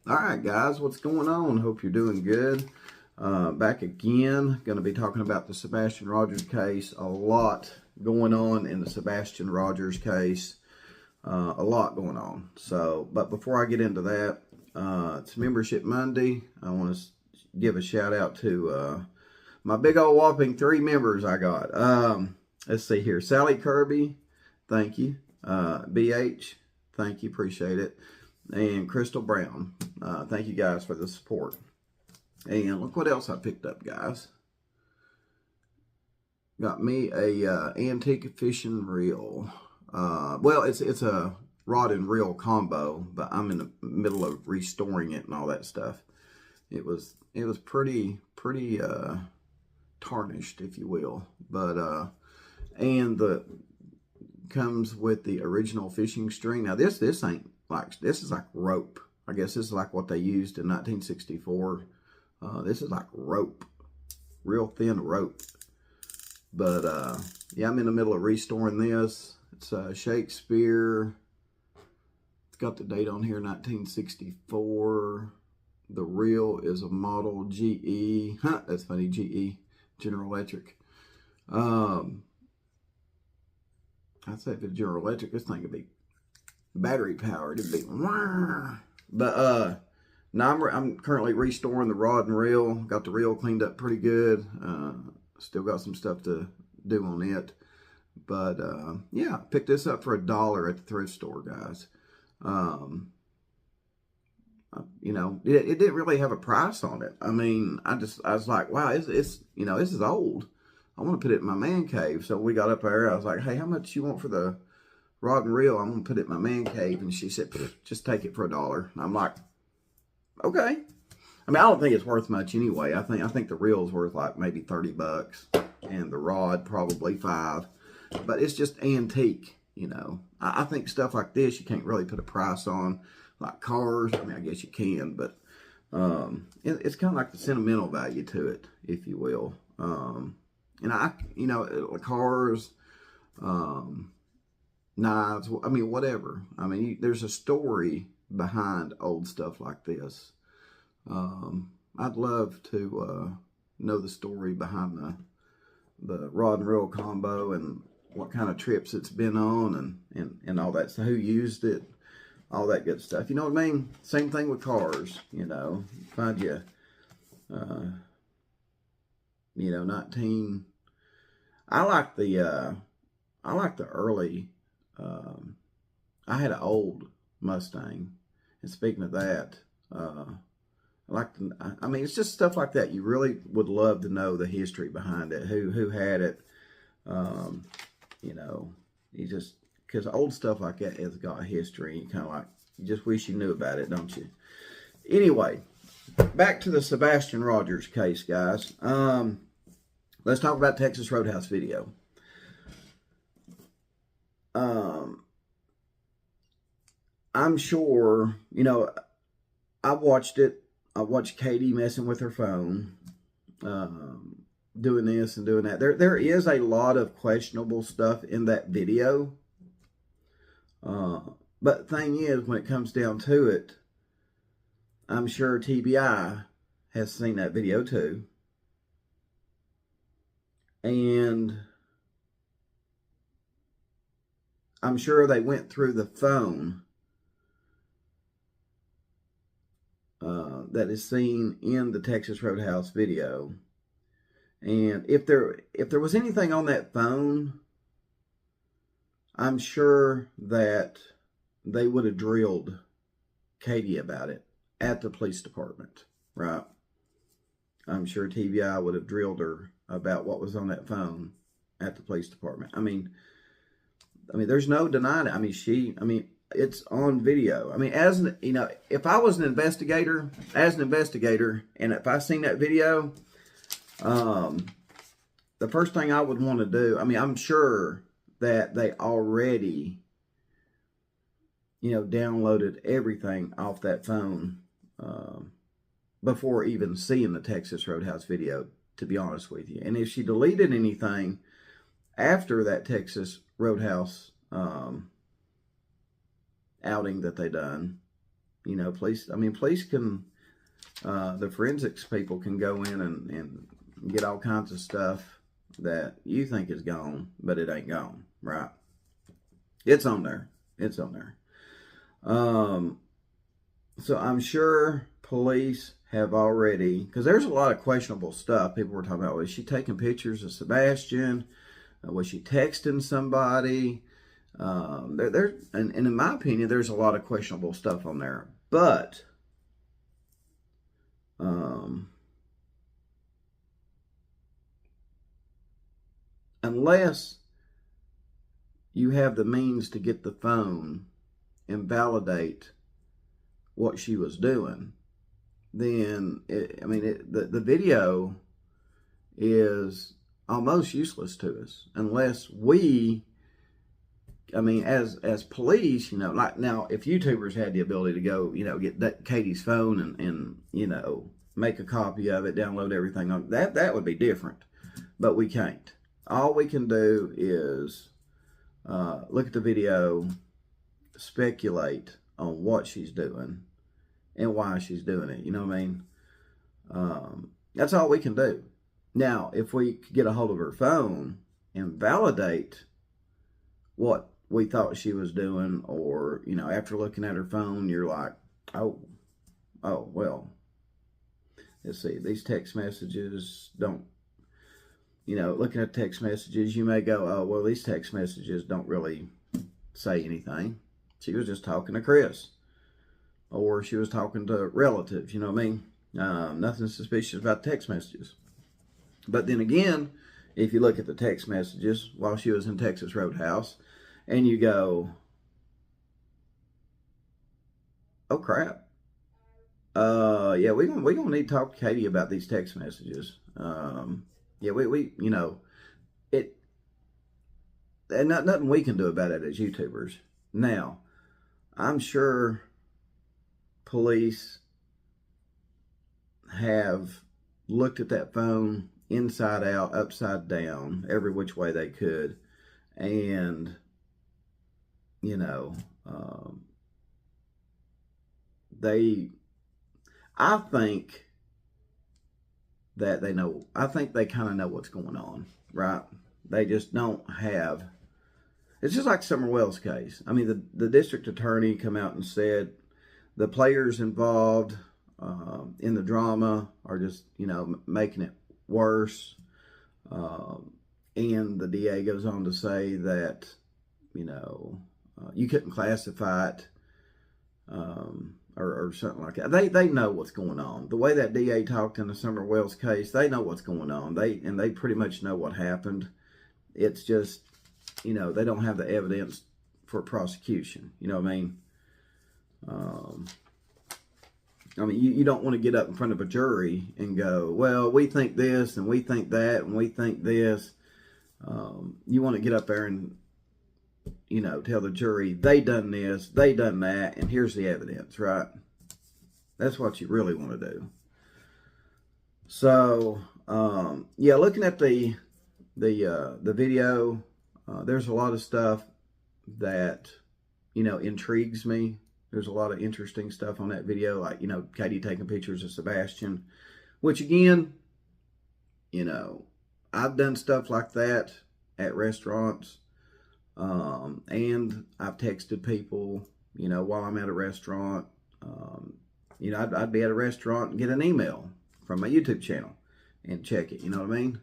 All right, guys, what's going on? Hope you're doing good. Back again, going to be talking about the Sebastian Rogers case. A lot going on in the Sebastian Rogers case. A lot going on. But before I get into that, it's Membership Monday. I want to give a shout out to my big old whopping 3 members I got. Let's see here. Sally Kirby, thank you. BH, thank you, appreciate it. And Crystal Brown, thank you guys for the support. And look what else I picked up, guys. Got me a antique fishing reel. Well, it's a rod and reel combo, but I'm in the middle of restoring it and all that stuff. It was pretty tarnished, if you will. But and the comes with the original fishing string. Now this ain't like, this is like rope. I guess this is like what they used in 1964. This is like rope, real thin rope. But yeah, I'm in the middle of restoring this. It's Shakespeare. It's got the date on here, 1964. The reel is a model GE. Huh, that's funny, GE, General Electric. I'd say if it's General Electric, this thing could be battery powered. It'd be, but now I'm currently restoring the rod and reel. Got the reel cleaned up pretty good. Still got some stuff to do on it. But yeah, I picked this up for $1 at the thrift store, guys. You know, it didn't really have a price on it. I mean, I was like, wow, it's you know, this is old. I want to put it in my man cave. So we got up there. I was like, hey, how much you want for the rod and reel? I'm going to put it in my man cave. And she said, just take it for $1. And I'm like, okay. I mean, I don't think it's worth much anyway. I think the reel is worth like maybe 30 bucks. And the rod probably 5. But it's just antique, you know. I think stuff like this, you can't really put a price on. Like cars, I mean, I guess you can. But it's kind of like the sentimental value to it, if you will. And you know, cars, knives, I mean, whatever. I mean, there's a story behind old stuff like this. I'd love to know the story behind the rod and reel combo and what kind of trips it's been on and all that. So who used it, all that good stuff. You know what I mean? Same thing with cars, you know. Find you, you know, 19. I like the early. I had an old Mustang, and speaking of that, I mean, it's just stuff like that. You really would love to know the history behind it, who had it. You know, because old stuff like that has got a history. You kind of like, you just wish you knew about it, don't you? Anyway, back to the Sebastian Rogers case, guys. Let's talk about Texas Roadhouse video. I'm sure, you know, I watched it. I watched Katie messing with her phone, doing this and doing that. There is a lot of questionable stuff in that video. But the thing is, when it comes down to it, I'm sure TBI has seen that video too. And I'm sure they went through the phone that is seen in the Texas Roadhouse video. And if there was anything on that phone, I'm sure that they would have drilled Katie about it at the police department, right? I'm sure TBI would have drilled her about what was on that phone at the police department. I mean, there's no denying it. I mean, it's on video. I mean, you know, if I was an investigator, and if I seen that video, the first thing I would want to do, I mean, I'm sure that they already, you know, downloaded everything off that phone before even seeing the Texas Roadhouse video, to be honest with you. And if she deleted anything after that Texas Roadhouse outing that they done, police, police can, the forensics people can go in and get all kinds of stuff that you think is gone, but it ain't gone, right? It's on there. It's on there. So I'm sure police have already, because there's a lot of questionable stuff. People were talking about, was she taking pictures of Sebastian? Was she texting somebody? And in my opinion, there's a lot of questionable stuff on there. But unless you have the means to get the phone and validate what she was doing, then the video is almost useless to us unless we, as police, like now, if YouTubers had the ability to go, get Katie's phone and make a copy of it, download everything on that would be different, but we can't. All we can do is look at the video, speculate on what she's doing and why she's doing it. You know what I mean? That's all we can do. Now, if we could get a hold of her phone and validate what we thought she was doing, or, after looking at her phone, you're like, oh, well, let's see, these text messages don't, looking at text messages, you may go, oh, well, these text messages don't really say anything. She was just talking to Chris, or she was talking to relatives, you know what I mean? Nothing suspicious about text messages. But then again, if you look at the text messages while she was in Texas Roadhouse, and you go, oh crap, yeah, we're gonna need to talk to Katie about these text messages. Yeah, we it, and nothing we can do about it as YouTubers. Now, I'm sure police have looked at that phone inside out, upside down, every which way they could, and I think that they know. I think they kind of know what's going on, right? They just don't have. It's just like Summer Wells' case. The district attorney come out and said the players involved in the drama are just, making it worse. And the DA goes on to say that, you couldn't classify it or something like that. They know what's going on. The way that DA talked in the Summer Wells case, they know what's going on. They pretty much know what happened. It's just, they don't have the evidence for prosecution. You know what I mean? You don't want to get up in front of a jury and go, well, we think this and we think that and we think this. You want to get up there and, tell the jury, they done this, they done that, and here's the evidence, right? That's what you really want to do. So, yeah, looking at the video, there's a lot of stuff that, intrigues me. There's a lot of interesting stuff on that video, like, Katie taking pictures of Sebastian, which again, I've done stuff like that at restaurants. And I've texted people, while I'm at a restaurant. I'd be at a restaurant and get an email from my YouTube channel and check it, you know what I mean?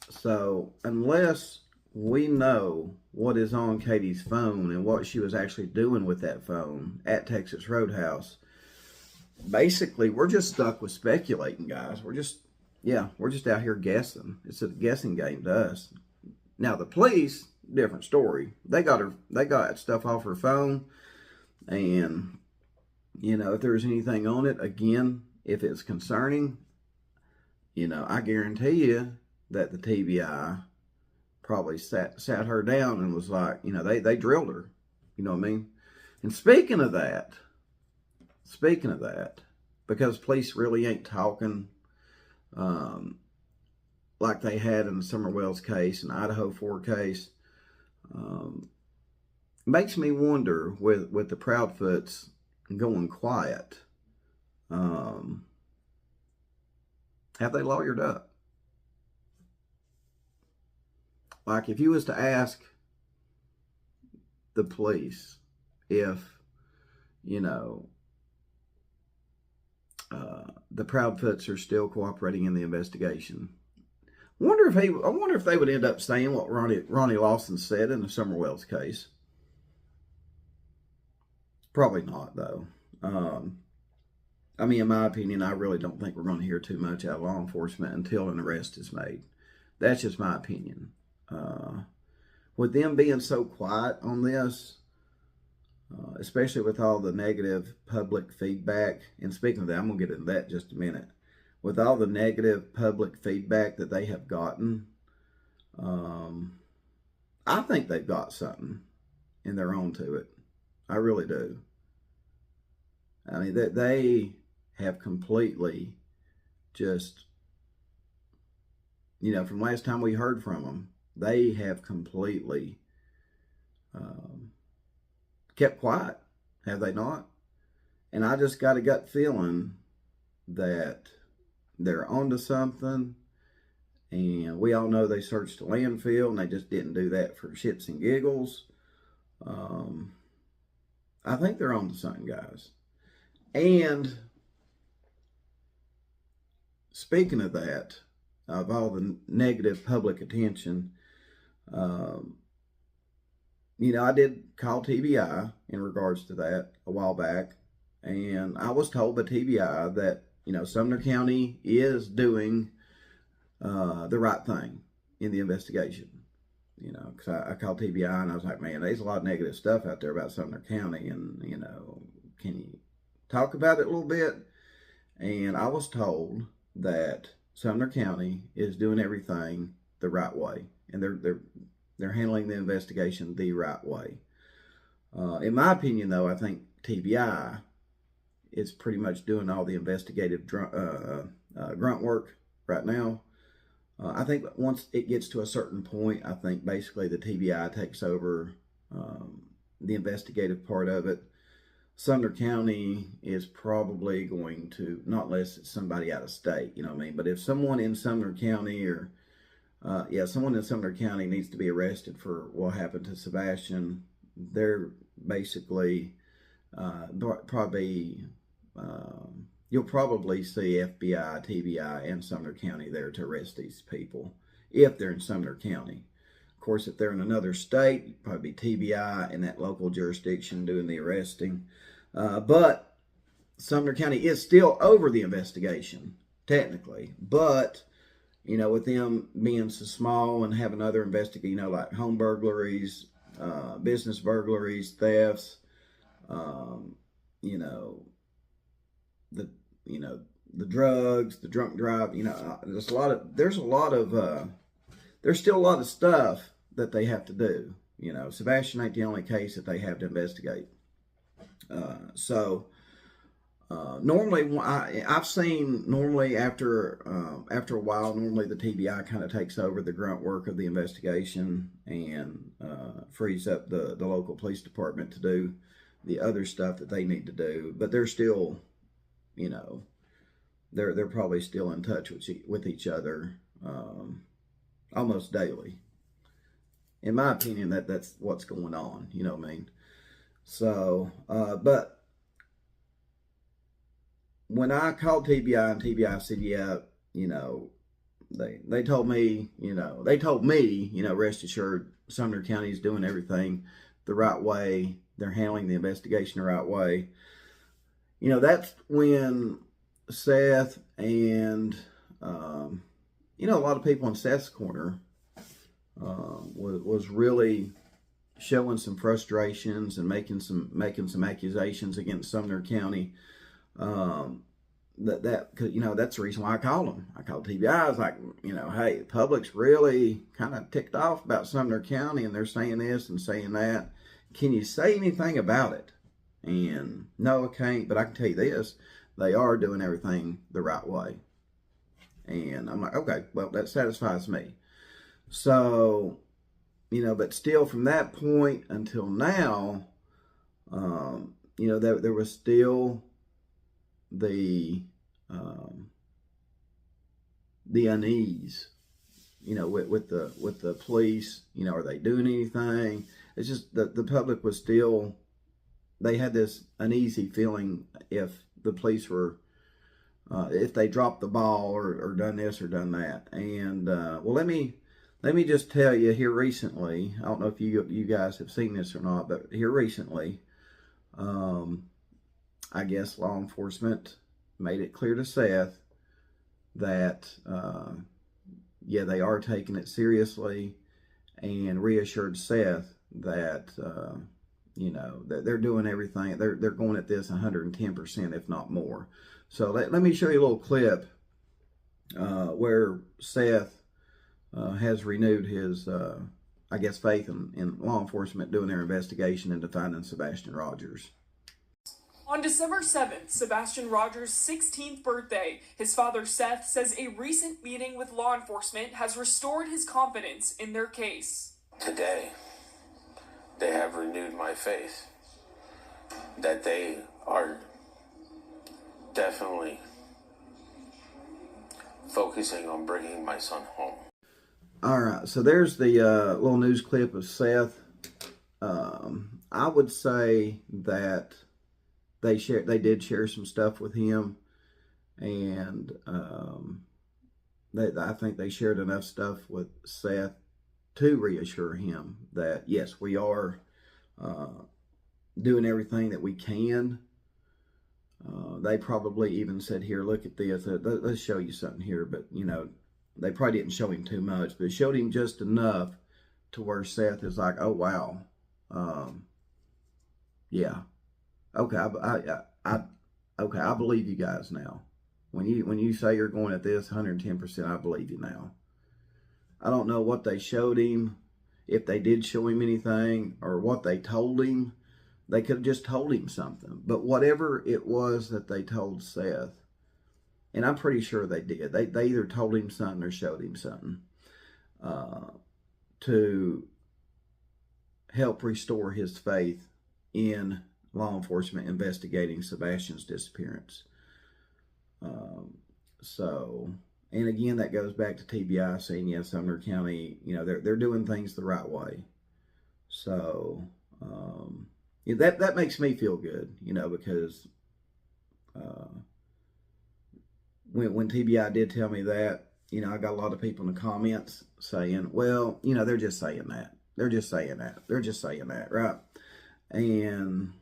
So unless we know what is on Katie's phone and what she was actually doing with that phone at Texas Roadhouse, basically we're just stuck with speculating, guys. We're just out here guessing. It's a guessing game to us. Now the police, different story. They got stuff off her phone, and if there's anything on it, again, if it's concerning, I guarantee you that the TBI probably sat her down and was like, they drilled her. You know what I mean? And speaking of that, because police really ain't talking like they had in the Summer Wells case and Idaho 4 case, makes me wonder with the Proudfoots going quiet, have they lawyered up? Like if you was to ask the police if, you know, the Proudfoots are still cooperating in the investigation. I wonder if they would end up saying what Ronnie Lawson said in the Summerwells case. Probably not, though. I mean, in my opinion, I really don't think we're going to hear too much out of law enforcement until an arrest is made. That's just my opinion. With them being so quiet on this, especially with all the negative public feedback, and speaking of that, I'm going to get into that in just a minute. With all the negative public feedback that they have gotten, I think they've got something and they're on to it. I really do. I mean, that they have completely just, from last time we heard from them, they have completely kept quiet, have they not? And I just got a gut feeling that they're onto something. And we all know they searched the landfill, and they just didn't do that for shits and giggles. I think they're onto something, guys. And speaking of that, of all the negative public attention, I did call TBI in regards to that a while back, and I was told by TBI that, Sumner County is doing the right thing in the investigation. Because I called TBI and I was like, man, there's a lot of negative stuff out there about Sumner County, and, can you talk about it a little bit? And I was told that Sumner County is doing everything the right way, and they're handling the investigation the right way. In my opinion, though, I think TBI is pretty much doing all the investigative grunt work right now. I think once it gets to a certain point, I think basically the TBI takes over the investigative part of it. Sumner County is probably going to, not unless it's somebody out of state, but if someone in Sumner County someone in Sumner County needs to be arrested for what happened to Sebastian, they're basically you'll probably see FBI, TBI, and Sumner County there to arrest these people if they're in Sumner County. Of course, if they're in another state, probably TBI in that local jurisdiction doing the arresting. But Sumner County is still over the investigation, technically. But, with them being so small and having other investigations, like home burglaries, business burglaries, thefts, the drugs, the drunk drive, there's still a lot of stuff that they have to do. Sebastian ain't the only case that they have to investigate. Normally, I've seen after a while, normally the TBI kind of takes over the grunt work of the investigation and frees up the local police department to do the other stuff that they need to do. But they're still, they're probably still in touch with each other almost daily. In my opinion, that's what's going on. You know what I mean? So, but when I called TBI and TBI said, yeah, they told me, rest assured, Sumner County is doing everything the right way. They're handling the investigation the right way. That's when Seth and, a lot of people in Seth's corner was really showing some frustrations and making some accusations against Sumner County. That's the reason why I called them. I called TBI. I was like, hey, the public's really kind of ticked off about Sumner County, and they're saying this and saying that. Can you say anything about it? And no, I can't, but I can tell you this: they are doing everything the right way. And I'm like, okay, well, that satisfies me. So, but still from that point until now, there was still the unease, with the police. Are they doing anything? It's just that the public was still, they had this uneasy feeling if the police were, if they dropped the ball or done this or done that. And well, let me just tell you here recently. I don't know if you guys have seen this or not, but here recently, I guess law enforcement made it clear to Seth that yeah, they are taking it seriously, and reassured Seth that that they're doing everything. They're going at this 110%, if not more. So let me show you a little clip where Seth has renewed his, I guess, faith in law enforcement doing their investigation into finding Sebastian Rogers. On December 7th, Sebastian Rogers' 16th birthday, his father Seth says a recent meeting with law enforcement has restored his confidence in their case. Today, they have renewed my faith that they are definitely focusing on bringing my son home. All right, so there's the little news clip of Seth. I would say that they did share some stuff with him, and I think they shared enough stuff with Seth to reassure him that yes, we are doing everything that we can. They probably even said, here, look at this, let's show you something here. But they probably didn't show him too much, but showed him just enough to where Seth is like, oh wow, yeah, okay, I believe you guys now. When you say you're going at this 110%, I believe you now. I don't know what they showed him, if they did show him anything, or what they told him. They could have just told him something. But whatever it was that they told Seth, and I'm pretty sure they did, they either told him something or showed him something to help restore his faith in law enforcement investigating Sebastian's disappearance. And again, that goes back to TBI saying, yes, Sumner County, they're doing things the right way. So that makes me feel good, because when TBI did tell me that, I got a lot of people in the comments saying, well, they're just saying that. They're just saying that. They're just saying that, right? And,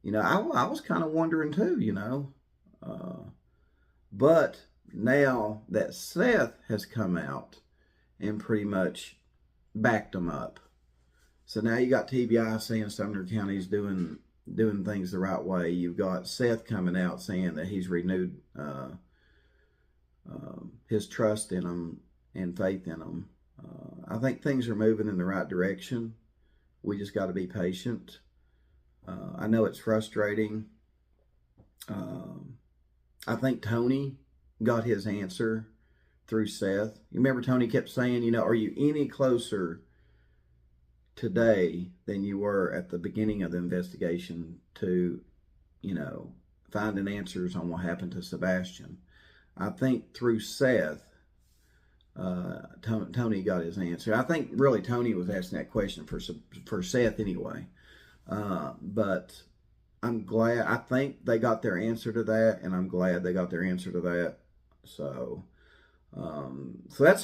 I was kind of wondering too, but now that Seth has come out and pretty much backed them up. So now you got TBI saying Sumner County's doing things the right way. You've got Seth coming out saying that he's renewed his trust in them and faith in them. I think things are moving in the right direction. We just got to be patient. I know it's frustrating. I think Tony got his answer through Seth. You remember Tony kept saying, are you any closer today than you were at the beginning of the investigation to, finding answers on what happened to Sebastian? I think through Seth, Tony got his answer. I think really Tony was asking that question for Seth anyway. But I'm glad, I think they got their answer to that, and I'm glad they got their answer to that. So that's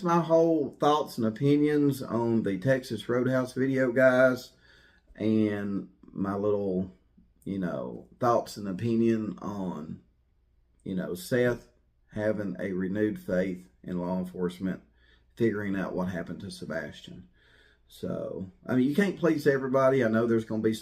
my whole thoughts and opinions on the Texas Roadhouse video, guys, and my little, thoughts and opinion on, Seth having a renewed faith in law enforcement, figuring out what happened to Sebastian. So, you can't please everybody. I know there's going to be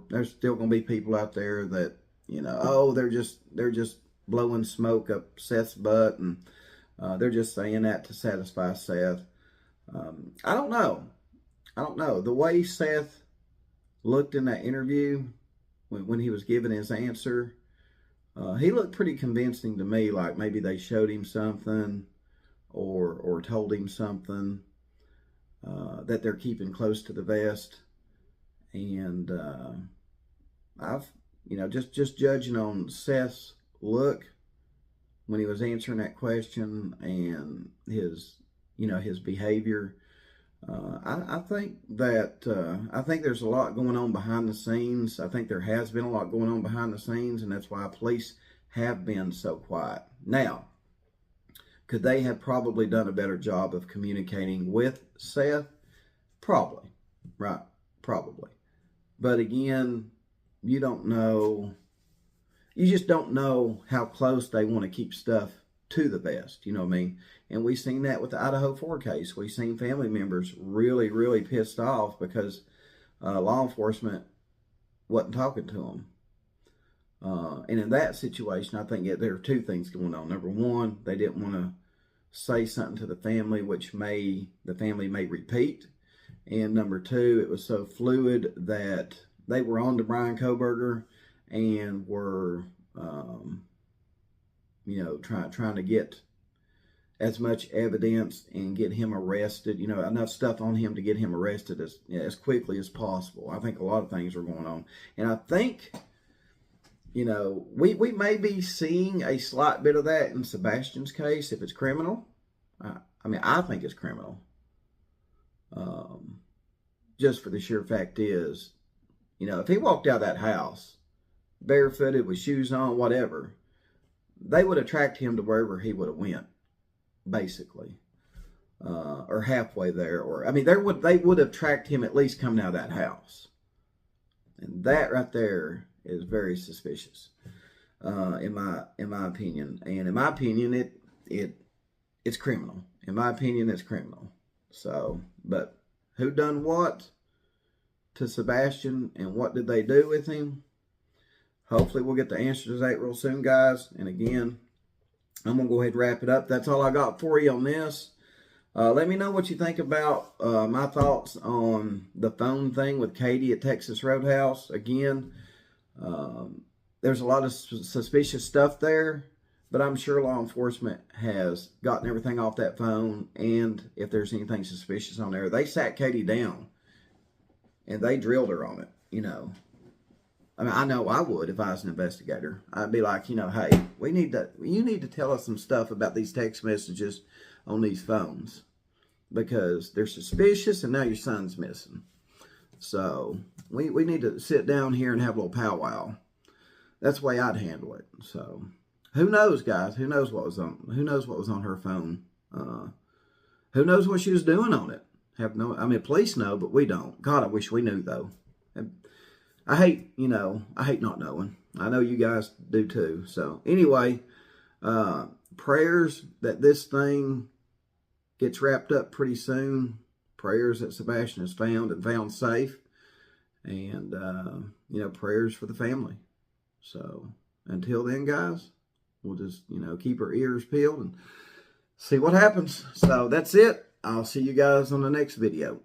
there's still going to be people out there that, they're just blowing smoke up Seth's butt, and they're just saying that to satisfy Seth. I don't know. The way Seth looked in that interview when he was giving his answer, he looked pretty convincing to me, like maybe they showed him something or told him something. that they're keeping close to the vest. And I've, just judging on Seth's look when he was answering that question and his behavior, I think there's a lot going on behind the scenes. I think there has been a lot going on behind the scenes, and that's why police have been so quiet. Now, could they have probably done a better job of communicating with Seth? Probably, right? Probably. But again, you don't know. You just don't know how close they want to keep stuff to the vest. You know what I mean? And we've seen that with the Idaho 4 case. We've seen family members really, really pissed off because law enforcement wasn't talking to them. And in that situation, I think there are two things going on. Number one, they didn't want to say something to the family, which the family may repeat. And number two, it was so fluid that they were on to Brian Kohberger and were, trying to get as much evidence and get him arrested, enough stuff on him to get him arrested as quickly as possible. I think a lot of things were going on. And I think, we may be seeing a slight bit of that in Sebastian's case if it's criminal. I think it's criminal. Just for the sheer fact is, if he walked out of that house barefooted with shoes on, whatever, they would have tracked him to wherever he would have went, basically, or halfway there, or they would have tracked him at least coming out of that house, and that right there is very suspicious, in my opinion. And in my opinion, it's criminal. In my opinion, it's criminal. So, but who done what to Sebastian and what did they do with him? Hopefully we'll get the answer to that real soon, guys. And again, I'm going to go ahead and wrap it up. That's all I got for you on this. Let me know what you think about my thoughts on the phone thing with Katie at Texas Roadhouse. Again, there's a lot of suspicious stuff there, but I'm sure law enforcement has gotten everything off that phone. And if there's anything suspicious on there, they sat Katie down and they drilled her on it, I know I would if I was an investigator. I'd be like, hey, you need to tell us some stuff about these text messages on these phones because they're suspicious and now your son's missing. So we need to sit down here and have a little powwow. That's the way I'd handle it. So who knows, guys? Who knows what was on her phone? Who knows what she was doing on it? Police know, but we don't. God, I wish we knew though. I hate not knowing. I know you guys do too. So anyway, prayers that this thing gets wrapped up pretty soon. Prayers that Sebastian is found safe. And, prayers for the family. So until then, guys, we'll just, keep our ears peeled and see what happens. So that's it. I'll see you guys on the next video.